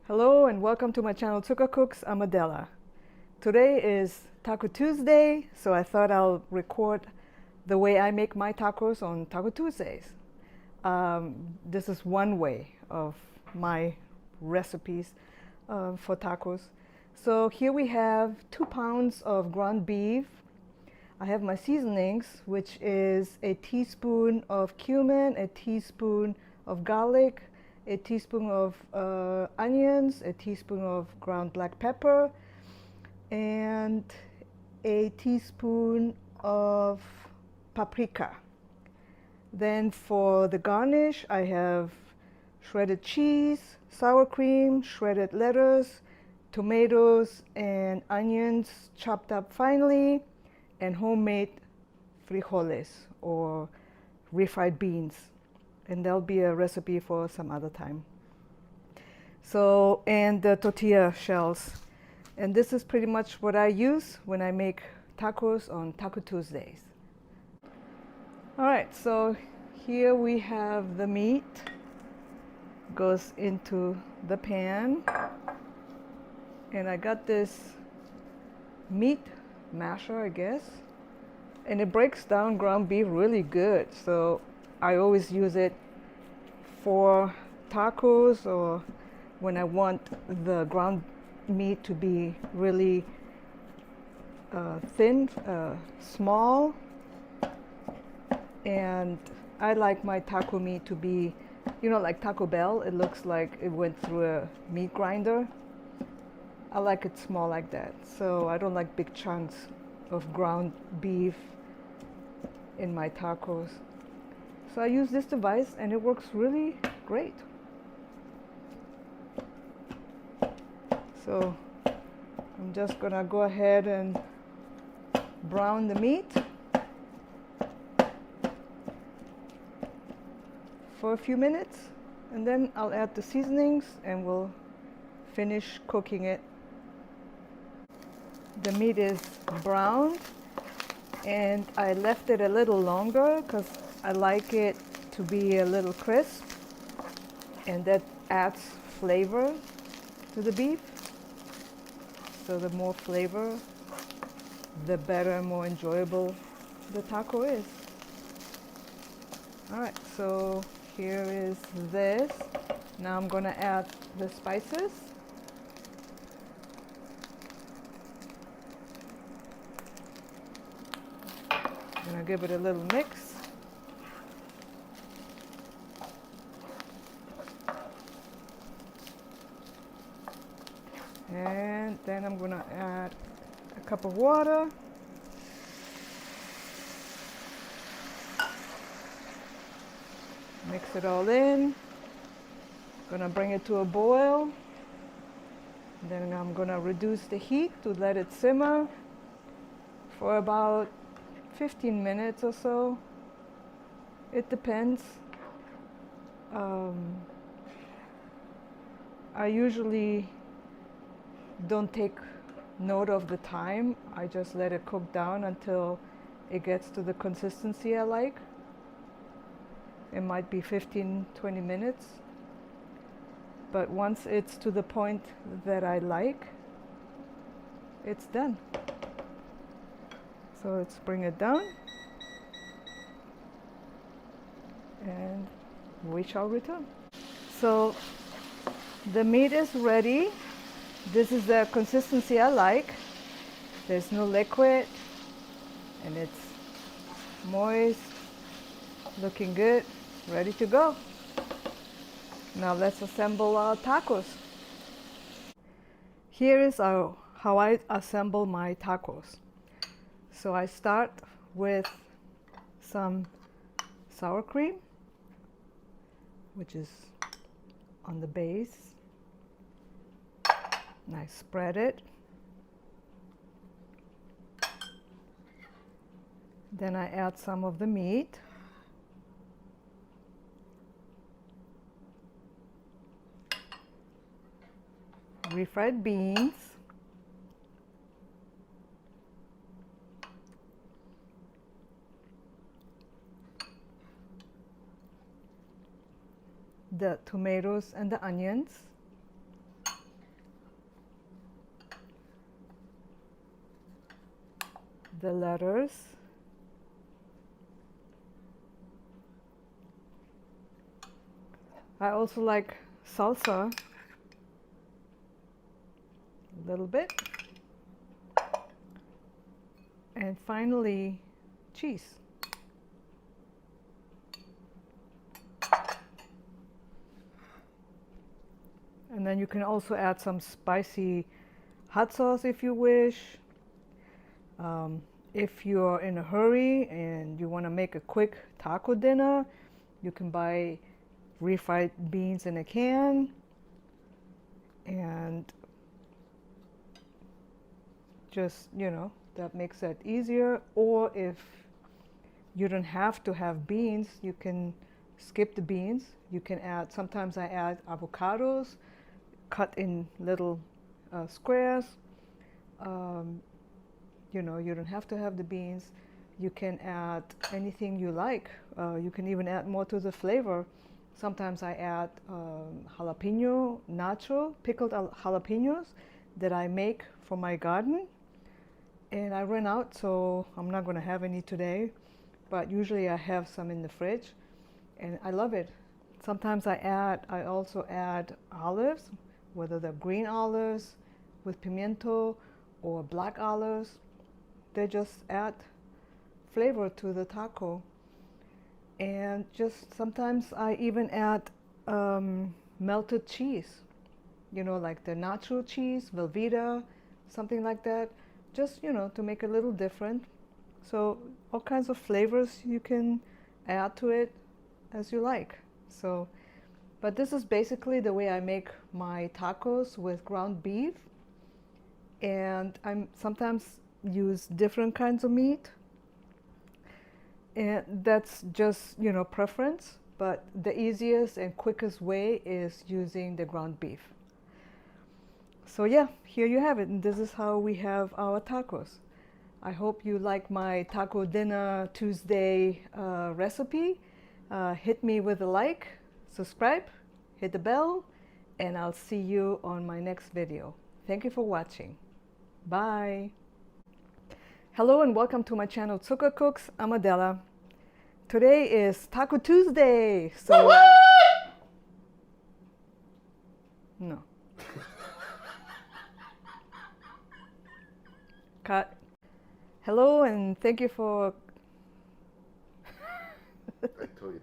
Hello and welcome to my channel Tsuka Cooks. I'm Adela. Today is Taco Tuesday, so I thought I'll record the way I make my tacos on Taco Tuesdays. This is one way of my recipes for tacos. So here we have 2 pounds of ground beef. I have my seasonings, which is a teaspoon of cumin, a teaspoon of garlic, a teaspoon of onions, a teaspoon of ground black pepper, and a teaspoon of paprika. Then for the garnish, I have shredded cheese, sour cream, shredded lettuce, tomatoes, and onions chopped up finely, and homemade frijoles or refried beans. And there'll be a recipe for some other time. So, and the tortilla shells. And this is pretty much what I use when I make tacos on Taco Tuesdays. All right, so here we have the meat. Goes into the pan. And I got this meat masher, I guess. And it breaks down ground beef really good. So I always use it for tacos or when I want the ground meat to be really thin, small. And I like my taco meat to be, you know, like Taco Bell. It looks like it went through a meat grinder. I like it small like that. So I don't like big chunks of ground beef in my tacos. So I use this device and it works really great. So I'm just gonna go ahead and brown the meat for a few minutes, and then I'll add the seasonings and we'll finish cooking it. The meat is browned and I left it a little longer because I like it to be a little crisp, and that adds flavor to the beef. So the more flavor, the better and more enjoyable the taco is. All right, so here is this. Now I'm gonna add the spices. I'm gonna give it a little mix. And then I'm gonna add a cup of water. Mix it all in. Gonna bring it to a boil. Then I'm gonna reduce the heat to let it simmer for about 15 minutes or so. It depends. I usually don't take note of the time. I just let it cook down until it gets to the consistency I like. It might be 15-20 minutes, but once it's to the point that I like, it's done. So let's bring it down and we shall return. So the meat is ready. This is the consistency I like. There's no liquid and it's moist, looking good, ready to go. Now let's assemble our tacos. Here is how I assemble my tacos. So I start with some sour cream, which is on the base. And I spread it. Then I add some of the meat. Refried beans. The tomatoes and the onions. the lettuce. I also like salsa a little bit. And finally, cheese. And then you can also add some spicy hot sauce if you wish. If you're in a hurry and you want to make a quick taco dinner, you can buy refried beans in a can, and just, that makes it easier. Or if you don't have to have beans, you can skip the beans. You can add, sometimes I add avocados cut in little squares. You don't have to have the beans. You can add anything you like. You can even add more to the flavor. Sometimes I add jalapeno nacho, pickled jalapenos that I make for my garden. And I ran out, so I'm not going to have any today. But usually I have some in the fridge, and I love it. Sometimes I also add olives, whether they're green olives with pimiento or black olives. They just add flavor to the taco. And just sometimes I even add melted cheese, like the nacho cheese, Velveeta, something like that, just, to make it a little different. So all kinds of flavors you can add to it as you like. So, but this is basically the way I make my tacos with ground beef. And I'm sometimes use different kinds of meat, and that's just preference, but the easiest and quickest way is using the ground beef. So yeah, here you have it, and this is how we have our tacos. I hope you like my Taco Dinner Tuesday recipe. Hit me with a like, subscribe, hit the bell, and I'll see you on my next video. Thank you for watching. Bye. Hello and welcome to my channel Zucker Cooks. I'm Adela. Today is Taco Tuesday. So no. Cut. Hello and thank you for I told you.